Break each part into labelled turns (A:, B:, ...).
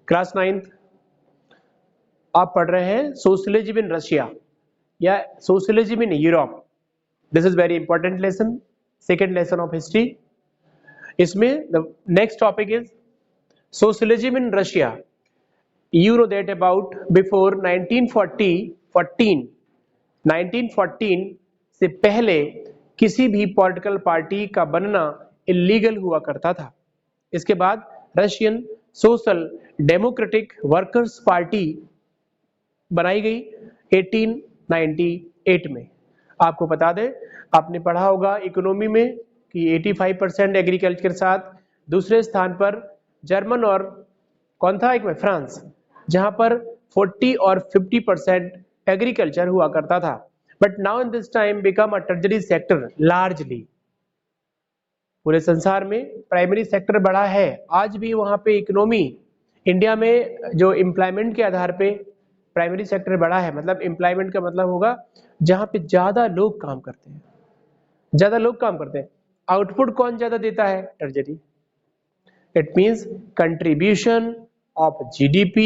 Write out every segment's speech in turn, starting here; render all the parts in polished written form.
A: Class 9th आप पढ़ रहे हैं सोशलिज्म इन रशिया या socialism in Europe. This is very important lesson, second lesson of history. इसमें the next topic is socialism in Russia. You know that about before 1914 से पहले किसी भी पॉलिटिकल पार्टी का बनना इलीगल हुआ करता था। इसके बाद Russian social democratic workers party बनाई गई 1898 में। आपको बता दें, आपने पढ़ा होगा इकोनॉमी में कि 85% एग्रीकल्चर के साथ दूसरे स्थान पर जर्मन और कौन था एक में फ्रांस, जहां पर 40 और 50% एग्रीकल्चर हुआ करता था। But now in this time become a tertiary sector largely. पूरे संसार में प्राइमरी सेक्टर बड़ा है। आज भी वहां पे इकोनॉमी इंडिया में जो एम्प्लॉयमेंट के आधार पे प्राइमरी सेक्टर बड़ा है। मतलब एम्प्लॉयमेंट का मतलब होगा जहां पे ज्यादा लोग काम करते हैं, ज्यादा लोग काम करते हैं। आउटपुट कौन ज्यादा देता है? Tertiary. It means contribution of GDP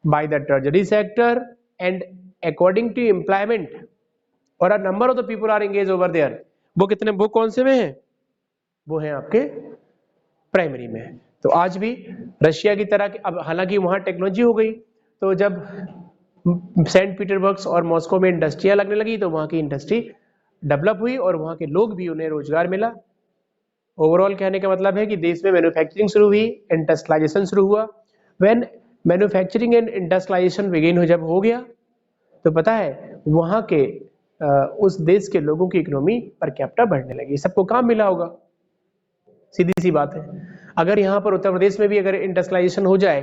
A: by the treasury sector and according to employment और a number of the people are engaged over there। वो कितने, वो कौन से में है? वो है आपके प्राइमरी में। तो आज भी रशिया की तरह, अब हालांकि वहां टेक्नोलॉजी हो गई, तो जब सेंट पीटरबर्ग और मॉस्को में इंडस्ट्रियां लगने लगी तो वहां की इंडस्ट्री डेवलप हुई और वहां के लोग भी, उन्हें रोजगार मिला। ओवरऑल कहने का मतलब है कि देश में मैन्युफैक्चरिंग शुरू हुई, इंडस्ट्रियलाइजेशन शुरू हुआ। When manufacturing and industrialization begin जब हो गया तो पता है वहां के उस देश के लोगों की इकोनॉमी पर कैपिटा बढ़ने लगी। सबको काम मिला होगा, सीधी सी बात है। अगर यहाँ पर उत्तर प्रदेश में भी अगर इंडस्ट्रियलाइजेशन हो जाए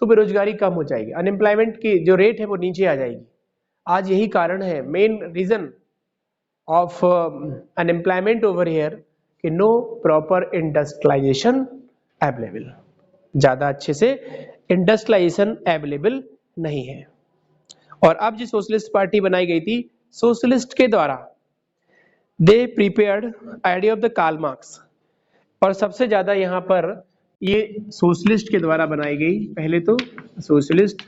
A: तो बेरोजगारी कम हो जाएगी, अनएम्प्लॉयमेंट की जो रेट है वो नीचे आ जाएगी। आज यही कारण है, main reason of unemployment over here कि नो प्रॉपर इंडस्ट्रियलाइजेशन अवेलेबल, ज्यादा अच्छे से इंडस्ट्रियलाइजेशन अवेलेबल नहीं है। और अब जो सोशलिस्ट पार्टी बनाई गई थी सोशलिस्ट के द्वारा, they prepared idea of the Karl Marx. और सबसे ज्यादा यहाँ पर ये सोशलिस्ट के द्वारा बनाई गई, पहले तो सोशलिस्ट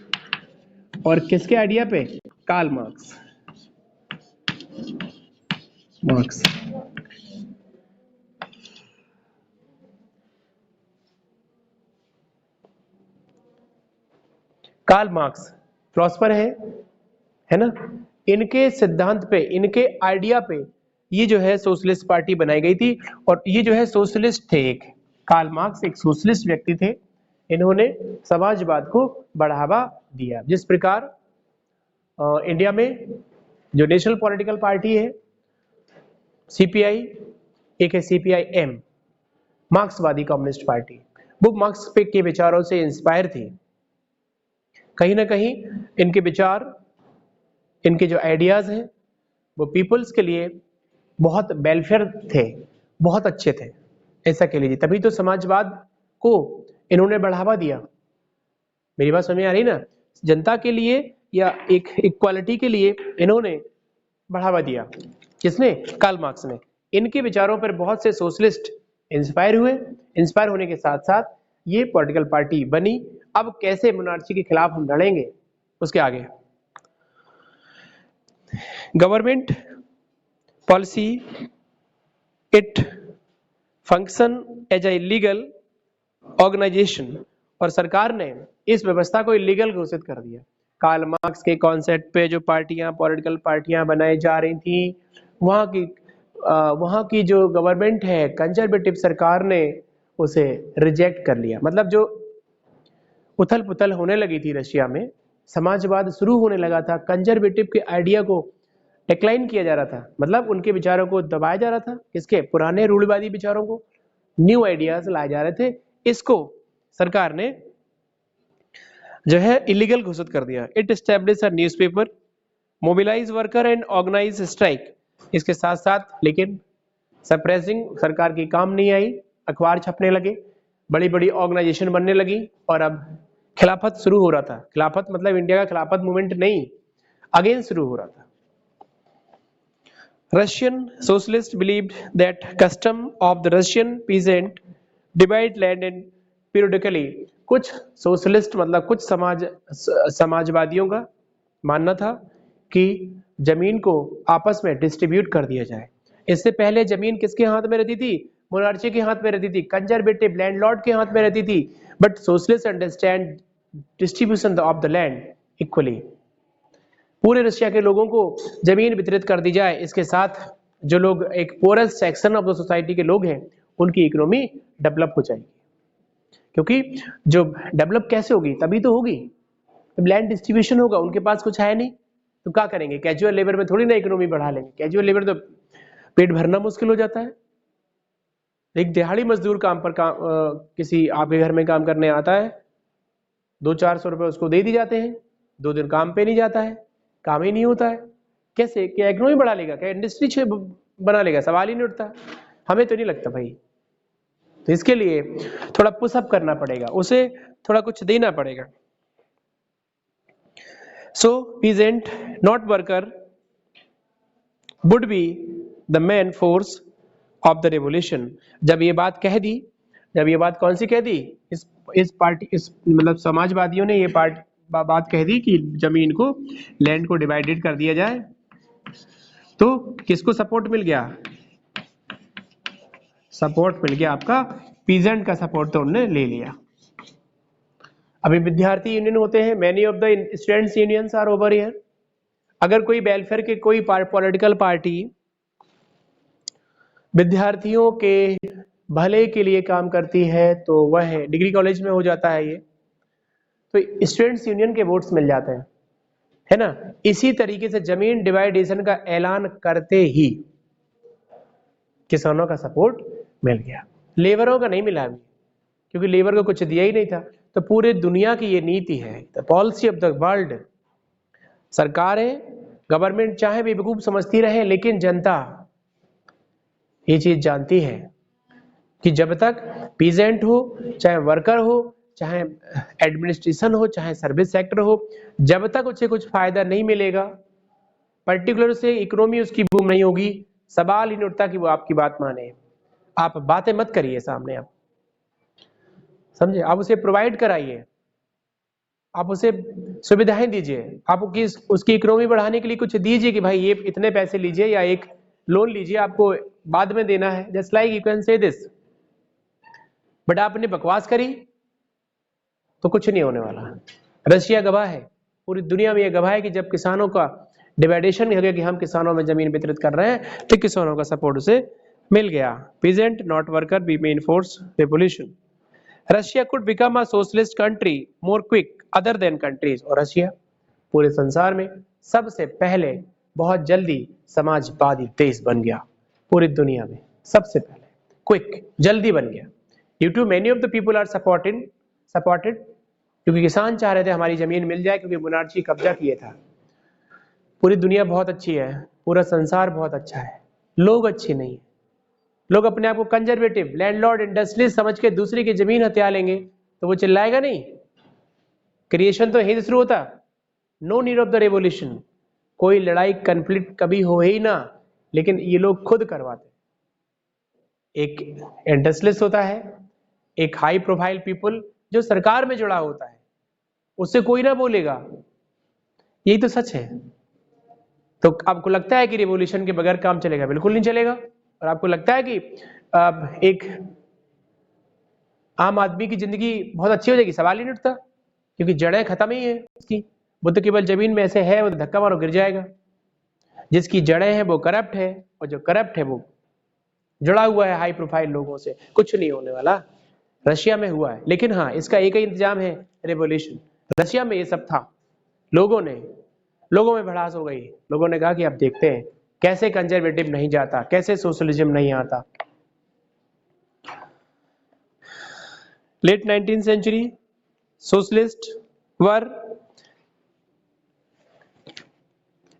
A: और किसके आइडिया पे? Karl Marx. Karl Marx philosopher है ना, इनके सिद्धांत पे, इनके आइडिया पे ये जो है सोशलिस्ट पार्टी बनाई गई थी। और ये जो है सोशलिस्ट थे, एक कार्ल मार्क्स एक सोशलिस्ट व्यक्ति थे। इन्होंने समाजवाद को बढ़ावा दिया। जिस प्रकार इंडिया में जो नेशनल पॉलिटिकल पार्टी है सीपीआई, एक है सीपीआई-एम, मार्क्सवादी कम्युनिस्ट पार्टी, वो मार्क्स पे के विचारों से इंस्पायर थी। कहीं ना कहीं इनके विचार, इनके जो आइडियाज हैं वो पीपल्स के लिए बहुत वेलफेयर थे, बहुत अच्छे थे, ऐसा कह लीजिए। तभी तो समाजवाद को इन्होंने बढ़ावा दिया। मेरी बात समझ में आ रही ना? जनता के लिए या एक इक्वालिटी के लिए इन्होंने बढ़ावा दिया। किसने? कार्ल मार्क्स ने। इनके विचारों पर बहुत से सोशलिस्ट इंस्पायर हुए। इंस्पायर होने के साथ साथ ये पॉलिटिकल पार्टी बनी। अब कैसे मोनार्ची के खिलाफ हम लड़ेंगे, उसके आगे government policy, it function as a illegal organisation. और सरकार ने इस व्यवस्था को इलीगल घोषित कर दिया। कार्ल मार्क्स के कॉन्सेप्ट पे जो पार्टियां, पॉलिटिकल पार्टियां बनाई जा रही थी, वहां की जो गवर्नमेंट है, कंजर्वेटिव सरकार ने उसे रिजेक्ट कर लिया। मतलब जो उथल पुथल होने लगी थी रशिया में, समाजवाद शुरू होने लगा था, कंजर्वेटिव के आइडिया को डिक्लाइन किया जा रहा था, मतलब उनके विचारों को दबाया जा रहा था। किसके? पुराने रूढ़िवादी विचारों को, न्यू आइडियाज लाए जा रहे थे। इसको सरकार ने जो है इलीगल घोषित कर दिया। It establish a newspaper, mobilise worker and organise strike. इसके साथ साथ लेकिन सप्रेसिंग सरकार की काम नहीं आई, अखबार छपने लगे, बड़ी बड़ी ऑर्गेनाइजेशन बनने लगी और अब खिलाफत शुरू हो रहा था। खिलाफत मतलब इंडिया का खिलाफत मूवमेंट नहीं, अगेन शुरू हो रहा था। Russian socialists believed that custom of the Russian peasant divide land and periodically कुछ सोशलिस्ट मतलब कुछ समाजवादियों का मानना था कि जमीन को आपस में डिस्ट्रीब्यूट कर दिया जाए। इससे पहले जमीन किसके हाथ में रहती थी? मोनार्ची के हाथ में रहती थी, कंजर्वेटिव लैंडलॉर्ड के हाथ में रहती थी। But socialist understand distribution of the land equally. पूरे रशिया के लोगों को जमीन वितरित कर दी जाए, इसके साथ जो लोग एक poorest section of the society के लोग हैं उनकी इकोनॉमी डेवलप हो जाएगी। क्योंकि जो डेवलप कैसे होगी? तभी तो होगी जब लैंड डिस्ट्रीब्यूशन होगा। उनके पास कुछ है नहीं तो क्या करेंगे? कैजुअल लेबर में थोड़ी ना इकोनॉमी बढ़ा लेंगे। कैजुअल लेबर तो पेट भरना मुश्किल हो जाता है। एक दिहाड़ी मजदूर किसी आपके घर में काम करने आता है, 200-400 रुपए उसको दे दी जाते हैं, 2 दिन काम पे नहीं जाता है, काम ही नहीं होता है। कैसे? क्या इकोनॉमी बढ़ा लेगा? क्या इंडस्ट्री बना लेगा? सवाल ही नहीं उठता। हमें तो नहीं लगता भाई। तो इसके लिए थोड़ा पुशअप करना पड़ेगा, उसे थोड़ा कुछ देना पड़ेगा। So peasant not worker would be the main force of the revolution। जब ये बात कह दी, जब ये बात कौन सी कह दी? इस मतलब समाजवादियों ने ये बात कह दी कि जमीन को, लैंड को डिवाइडेड कर दिया जाए, तो किसको सपोर्ट मिल गया? सपोर्ट मिल गया आपका पीजेंट का सपोर्ट तो उन्होंने ले लिया। अभी विद्यार्थी यूनियन होते हैं, many of the students unions are over here. अगर कोई वेलफेयर के कोई पॉलिटिकल पार्टी विद्यार्थियों के भले के लिए काम करती है तो वह डिग्री कॉलेज में हो जाता है ये, तो स्टूडेंट्स यूनियन के वोट्स मिल जाते हैं, है ना। इसी तरीके से जमीन डिवाइडेशन का ऐलान करते ही किसानों का सपोर्ट मिल गया, लेबरों का नहीं मिला अभी, क्योंकि लेबर को कुछ दिया ही नहीं था। तो पूरे दुनिया की ये नीति है, the policy of the world. सरकारें, गवर्नमेंट चाहे बेवकूफ समझती रहे, लेकिन जनता ये चीज जानती है कि जब तक पीजेंट हो, चाहे वर्कर हो, चाहे एडमिनिस्ट्रेशन हो, चाहे सर्विस सेक्टर हो, जब तक उसे कुछ फायदा नहीं मिलेगा, पर्टिकुलर से इकोनॉमी उसकी बूम नहीं होगी, सवाल ही नहीं उठता कि वो आपकी बात माने। आप बातें मत करिए सामने, आप समझे, आप उसे प्रोवाइड कराइए, आप उसे सुविधाएं दीजिए, आप उसकी इकोनॉमी बढ़ाने के लिए कुछ दीजिए कि भाई ये इतने पैसे लीजिए या एक लोन लीजिए, आपको बाद में देना है, just like you can say this. But आपने बकवास करी तो कुछ नहीं होने वाला। रशिया गवाह है, पूरी दुनिया में यह गवाह है कि जब किसानों का डिवाइडेशन हो गया कि हम किसानों में जमीन वितरित कर रहे हैं, तो किसानों का सपोर्ट उसे मिल गया। Peasant not worker bee main force revolution. Russia could become a socialist country more quick other than countries. और रशिया पूरे संसार में सबसे पहले बहुत जल्दी समाजवादी देश बन गया, पूरी दुनिया में सबसे पहले, क्विक, जल्दी बन गया। Due to many of the people are supported, क्योंकि किसान चाह रहे थे हमारी जमीन मिल जाए, क्योंकि मोनार्ची कब्जा किए था। पूरी दुनिया बहुत अच्छी है, पूरा संसार बहुत अच्छा है, लोग अच्छे नहीं है। लोग अपने आप को कंजर्वेटिव, लैंडलॉर्ड, इंडस्ट्रियलिस्ट समझ के दूसरे की जमीन हथिया लेंगे तो वो चिल्लाएगा नहीं। क्रिएशन तो यहीं से शुरू होता। No need of the revolution. कोई लड़ाई कन्फ्लिक्ट कभी हो ही ना, लेकिन ये लोग खुद करवाते। एक इंडस्ट्रियलिस्ट होता है, एक हाई प्रोफाइल पीपल जो सरकार में जुड़ा होता है, उससे कोई ना बोलेगा, यही तो सच है। तो आपको लगता है कि रिवॉल्यूशन के बगैर काम चलेगा? बिल्कुल नहीं चलेगा। और आपको लगता है कि एक आम आदमी की जिंदगी बहुत अच्छी हो जाएगी? सवाल ही नहीं उठता, क्योंकि जड़ें खत्म ही है उसकी। वो तो केवल जमीन में ऐसे है, वो धक्का मारो गिर जाएगा। जिसकी जड़ें हैं वो करप्ट है, और जो करप्ट है वो जुड़ा हुआ है हाई प्रोफाइल लोगों से, कुछ नहीं होने वाला। रशिया में हुआ है, लेकिन हाँ, इसका एक ही इंतजाम है, रेवोल्यूशन। रशिया में ये सब था, लोगों में भड़ास हो गई। लोगों ने कहा कि अब देखते हैं कैसे कंजर्वेटिव नहीं जाता, कैसे सोशलिज्म नहीं आता। Late 19th century socialists were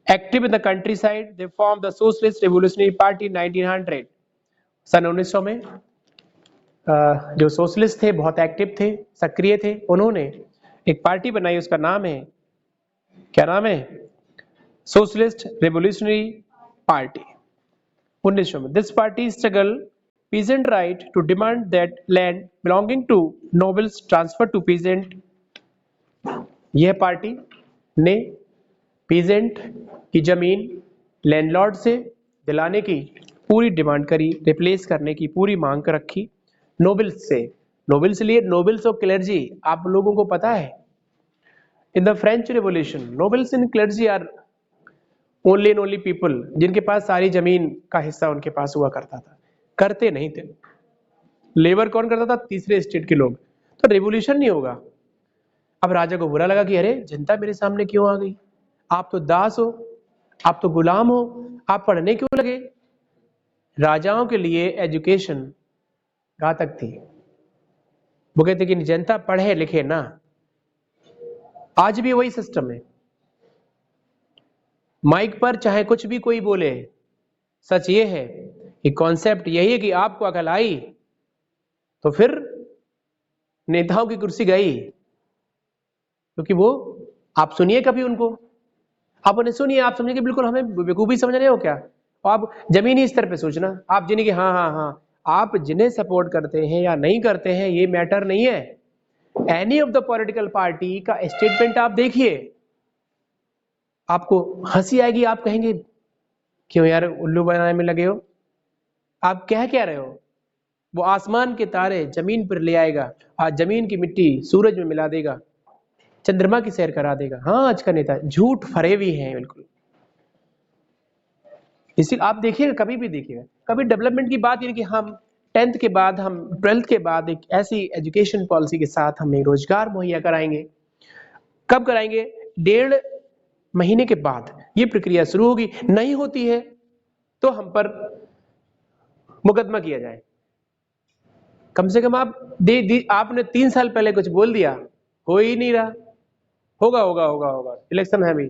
A: active in the countryside. They formed the Socialist Revolutionary Party in 1900। सन 1900 में जो सोशलिस्ट थे, बहुत एक्टिव थे, सक्रिय थे, उन्होंने एक पार्टी बनाई, उसका नाम है, क्या नाम है? सोशलिस्ट रेवोल्यूशनरी पार्टी, 1900 में। This party struggle peasant right to demand that land belonging to nobles transfer to peasant। यह पार्टी ने पीजेंट की जमीन लैंडलॉर्ड से दिलाने की पूरी डिमांड करी, रिप्लेस करने की पूरी मांग रखी नोबल्स से। नोबल्स लिए नोबल्स और क्लर्जी, आप लोगों को पता है in the French revolution nobles and clergy are only and only people जिनके पास सारी जमीन का हिस्सा उनके पास हुआ करता था, करते नहीं थे। लेबर कौन करता था? तीसरे स्टेट के लोग। तो रिवॉल्यूशन नहीं होगा। अब राजा को बुरा लगा कि अरे जनता मेरे सामने क्यों आ गई, आप तो दास हो, आप तो गुलाम हो, आप पढ़ने क्यों लगे? राजाओं के लिए एजुकेशन घातक थी। वो कहते कि जनता पढ़े लिखे ना। आज भी वही सिस्टम है, माइक पर चाहे कुछ भी कोई बोले, सच ये है कि कॉन्सेप्ट यही है कि आपको अकल आई तो फिर नेताओं की कुर्सी गई, क्योंकि वो आप सुनिए कभी उनको, आप उन्हें सुनिए, आप समझे कि बिल्कुल हमें बेवकूफी समझ रहे हो क्या? आप जमीनी स्तर पे सोचना, आप जिन्हें कि हाँ हाँ हाँ, आप जिन्हें सपोर्ट करते हैं या नहीं करते हैं ये मैटर नहीं है। Any of the political party का स्टेटमेंट आप देखिए, आपको हंसी आएगी, आप कहेंगे क्यों यार उल्लू बनाने में लगे हो, आप कह क्या रहे हो? वो आसमान के तारे जमीन पर ले आएगा, आज जमीन की मिट्टी सूरज में मिला देगा, चंद्रमा की सैर करा देगा। हाँ, आज का नेता झूठ फरेबी हैं बिल्कुल। इसीलिए आप देखिएगा, कभी भी देखिएगा, कभी डेवलपमेंट की बात यानी कि हम 10th के बाद, हम 12th के बाद एक ऐसी एजुकेशन पॉलिसी के साथ हमें रोजगार मुहैया कराएंगे। कब कराएंगे? 1.5 महीने के बाद ये प्रक्रिया शुरू होगी। नहीं होती है तो हम पर मुकदमा किया जाए। कम से कम आप आपने 3 साल पहले कुछ बोल दिया, हो ही नहीं रहा, होगा होगा होगा होगा, इलेक्शन है, अभी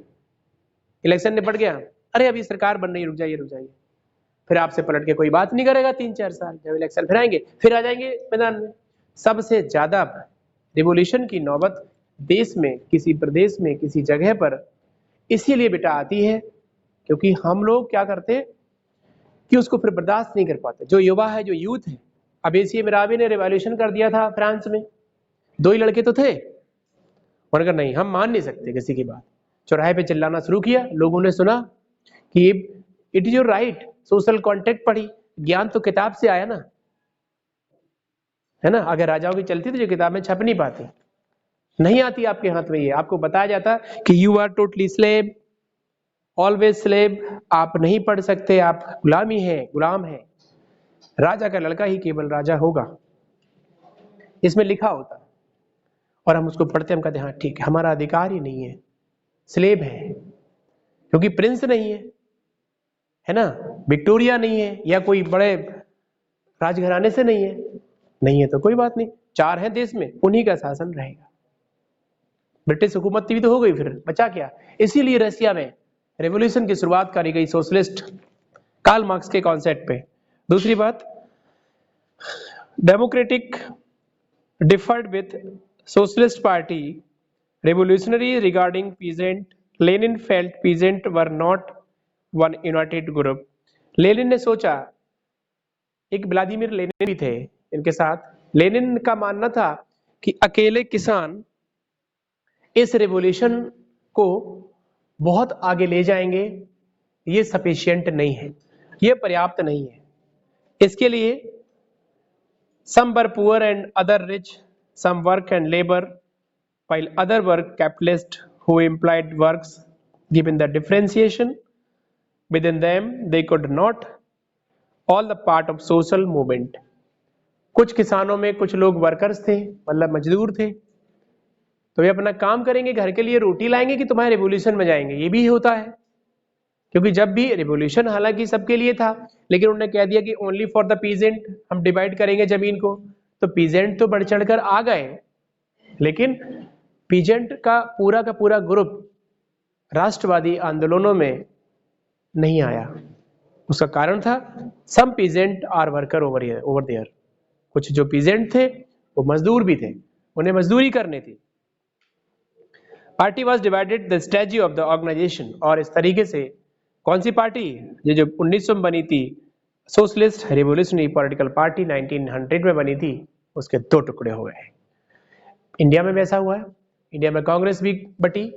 A: इलेक्शन निपट गया, अरे अभी सरकार बन रही, रुक जाइए रुक जाइए, फिर आपसे पलट के कोई बात नहीं करेगा। 3-4 साल जब इलेक्शन फिर आएंगे, फिर आ जाएंगे मैदान में। सबसे ज्यादा रिवॉल्यूशन की नौबत देश में, किसी प्रदेश में, किसी जगह पर इसीलिए बेटा आती है क्योंकि हम लोग क्या करते कि उसको फिर बर्दाश्त नहीं कर पाते। जो युवा है, जो यूथ है, अब एशिया में रावी ने रिवॉल्यूशन कर दिया था फ्रांस में, 2 ही लड़के तो थे, उन्होंने कहा नहीं हम मान नहीं सकते किसी की बात, चौराहे पे चिल्लाना शुरू किया। लोगों ने सुना कि it is your right, social contact पढ़ी, ज्ञान तो किताब से आया ना, है ना। अगर राजाओं की चलती तो जो किताब में छप नहीं पाती, नहीं आती आपके हाथ में, ये आपको बताया जाता कि you are totally slave, always slave, आप नहीं पढ़ सकते, आप गुलामी है, गुलाम है, राजा का लड़का ही केवल राजा होगा, इसमें लिखा होता। और हम उसको पढ़ते, हम कहते हाँ ठीक है, हमारा अधिकार ही नहीं है, स्लेव है, क्योंकि प्रिंस नहीं है ना, विक्टोरिया नहीं है, या कोई बड़े राजघराने से नहीं है, नहीं है तो कोई बात नहीं, 4 हैं देश में, उन्हीं का शासन रहेगा। ब्रिटिश हुकूमत भी तो हो गई, फिर बचा क्या? इसीलिए रशिया में रेवोल्यूशन की शुरुआत करी गई सोशलिस्ट कार्ल मार्क्स के कॉन्सेप्ट पे। दूसरी बात, democratic deferred with socialist party revolutionary regarding peasant, Lenin felt peasant were not one united group। Lenin ने सोचा, एक व्लादिमीर लेनिन भी थे इनके साथ, लेनिन का मानना था कि अकेले किसान इस रेवोल्यूशन को बहुत आगे ले जाएंगे, ये सफिशिएंट नहीं है, ये पर्याप्त नहीं है। इसके लिए some were poor and other rich, some work and labor, while other were capitalist who employed works. Given the differentiation within them, they could not all the part of social movement। कुछ किसानों में कुछ लोग workers थे, मतलब मजदूर थे, तो वे अपना काम करेंगे, घर के लिए रोटी लाएंगे कि तुम्हारे रिवॉल्यूशन में जाएंगे, ये भी होता है। क्योंकि जब भी रिवॉल्यूशन हालांकि सबके लिए था, लेकिन उन्होंने कह दिया कि ओनली फॉर द पीजेंट, हम डिवाइड करेंगे जमीन को, तो पीजेंट तो बढ़ चढ़कर आ गए, लेकिन पीजेंट का पूरा ग्रुप राष्ट्रवादी आंदोलनों में नहीं आया। उसका कारण था some peasant are worker over there, कुछ जो पीजेंट थे वो मजदूर भी थे, उन्हें मजदूरी करनी थी। Party was divided the strategy of the organisation, और इस तरीके से कौन सी पार्टी, ये जो 1900 में बनी थी सोशलिस्ट रिवोल्यूशनरी पॉलिटिकल पार्टी 1900 में बनी थी, उसके 2 टुकड़े हो गए। इंडिया में वैसा हुआ है, इंडिया में कांग्रेस भी बटी,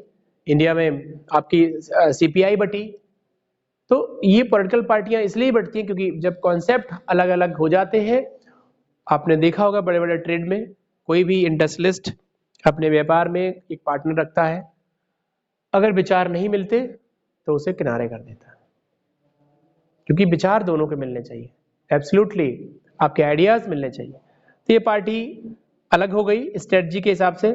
A: इंडिया में आपकी सीपीआई बटी। तो ये पॉलिटिकल पार्टियां इसलिए बढ़ती हैं क्योंकि जब कॉन्सेप्ट अलग अलग हो जाते हैं, आपने देखा होगा बड़े बड़े ट्रेड में कोई भी इंडस्ट्रियलिस्ट अपने व्यापार में एक पार्टनर रखता है, अगर विचार नहीं मिलते तो उसे किनारे कर देता है, क्योंकि विचार दोनों के मिलने चाहिए, एब्सोल्युटली आपके आइडियाज मिलने चाहिए। तो ये पार्टी अलग हो गई स्ट्रेटजी के हिसाब से।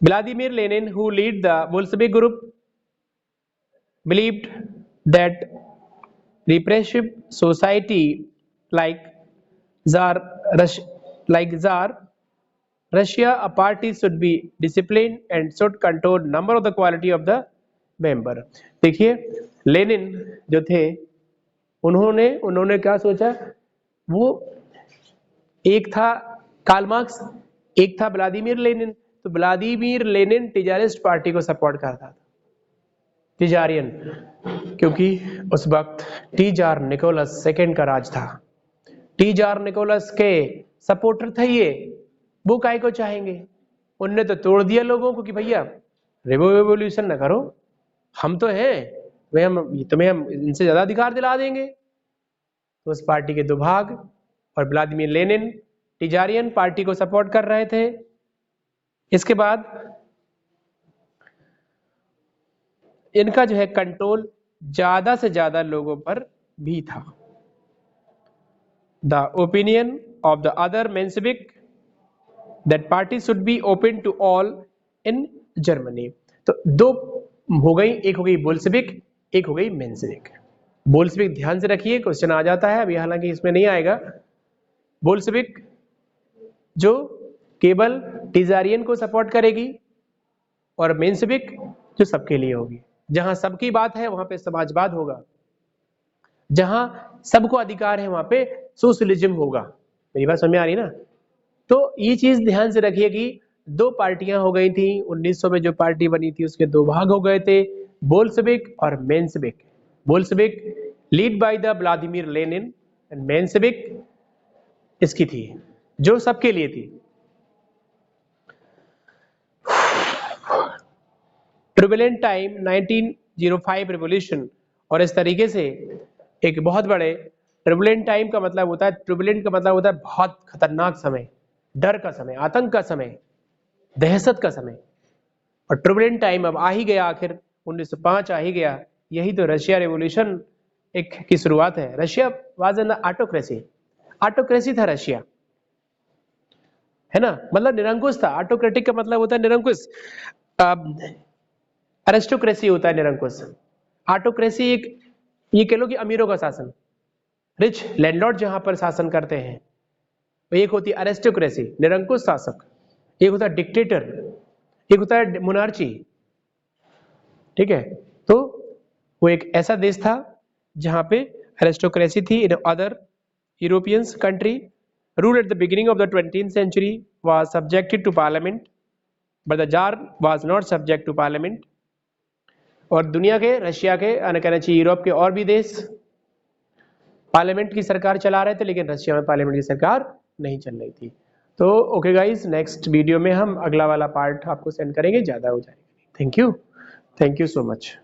A: Vladimir Lenin who lead the Bolshevik group believed that repressive society like Tsar Russia, a party should be disciplined and should control number of the quality of the member। देखिए Lenin जो थे उन्होंने क्या सोचा, वो एक था कार्ल मार्क्स, एक था व्लादिमीर लेनिन। तो व्लादिमीर लेनिन टीजारिस्ट पार्टी को सपोर्ट करता था, टीजारियन, क्योंकि उस वक्त टीजार निकोलस सेकेंड का राज था। टीजार निकोलस के सपोर्टर थे ये, वो काय को चाहेंगे, उनने तो तोड़ दिया लोगों को कि भैया रिवोल्यूशन ना करो, हम तो हैं, तुम्हें हम इनसे ज्यादा अधिकार दिला देंगे। तो उस पार्टी के 2 भाग, और व्लादिमीर लेनिन टीजारियन पार्टी को सपोर्ट कर रहे थे। इसके बाद इनका जो है कंट्रोल ज्यादा से ज्यादा लोगों पर भी था। The opinion of the other Menshevik that party should be open to all in Germany. तो 2 हो गई, एक हो गई बोल्शेविक, एक हो गई मेंशेविक। बोल्शेविक ध्यान से रखिए, क्वेश्चन आ जाता है अभी, हालांकि इसमें नहीं आएगा। बोल्शेविक जो केवल टीजारियन को सपोर्ट करेगी, और मेंशेविक जो सबके लिए होगी। जहां सबकी बात है वहां पे समाजवाद होगा, जहां सबको अधिकार है वहां पे सोशलिज्म होगा। मेरी बात समझ में आ रही है ना? तो ये चीज ध्यान से रखिए कि 2 पार्टियां हो गई थी 1900 में, जो पार्टी बनी थी उसके 2 भाग हो गए थे, बोल्शेविक और Menshevik. Bolshevik lead by the Vladimir Lenin and Menshevik इसकी थी जो सबके लिए थी। ट्रुबुलेंट टाइम 1905 रिवॉल्यूशन, और इस तरीके से एक बहुत बड़े ट्रुबुलेंट टाइम का मतलब होता है, ट्रुबुलेंट का मतलब होता है बहुत खतरनाक समय, डर का समय, आतंक का समय, दहशत का समय। और ट्रुबुलेंट टाइम अब आ ही गया, आखिर 1905 आ ही गया। यही तो रशिया रिवॉल्यूशन एक की शुरुआत है। Russia was an autocracy, autocracy था रशिया, है ना, मतलब निरंकुश था। ऑटोक्रेटिक का मतलब होता है निरंकुश, एरिस्टोक्रेसी होता है निरंकुश। ऑटोक्रेसी एक ये कह लो कि अमीरों का शासन, रिच लैंडलॉर्ड जहां पर शासन करते हैं। एक होती है एरिस्टोक्रेसी, निरंकुश शासक, एक होता है डिक्टेटर, एक होता है मोनार्ची। ठीक है, तो वो एक ऐसा देश था जहां पे एरिस्टोक्रेसी थी। In other European country rule at the beginning of the 20th century was subjected to parliament, but the Tsar was not subject to parliament। और दुनिया के, रशिया के, कहना चाहिए यूरोप के और भी देश पार्लियामेंट की सरकार चला रहे थे, लेकिन रशिया में पार्लियामेंट की सरकार नहीं चल रही थी। तो ओके गाइस, नेक्स्ट वीडियो में हम अगला वाला पार्ट आपको सेंड करेंगे, ज़्यादा हो जाएगा। Thank you so much.